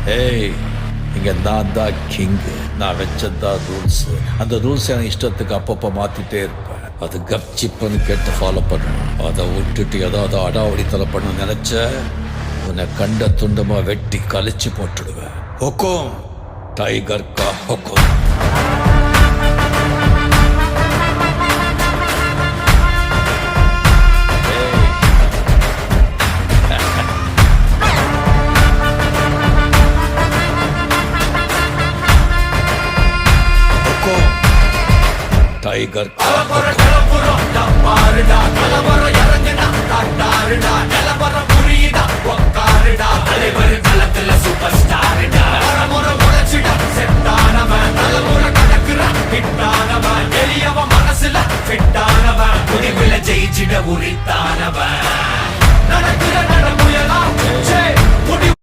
ஏய், இங்க நான் தான் கிங்கு. நான் வச்சதான் ரூல்ஸ். அந்த ரூல்ஸ் என் இஷ்டத்துக்கு அப்பப்போ மாத்திட்டே இருப்பேன். அது கப்சிப்புன்னு கேட்டு ஃபாலோ பண்ணணும். அதை விட்டுட்டு ஏதாவது அடாவடித்தலை பண்ண நினைச்ச உன்னை கண்ட துண்டமா வெட்டி கழிச்சு போட்டுடுவேன். ஹுக்கும், டைகர் கா ஹுக்கும். टाइगर का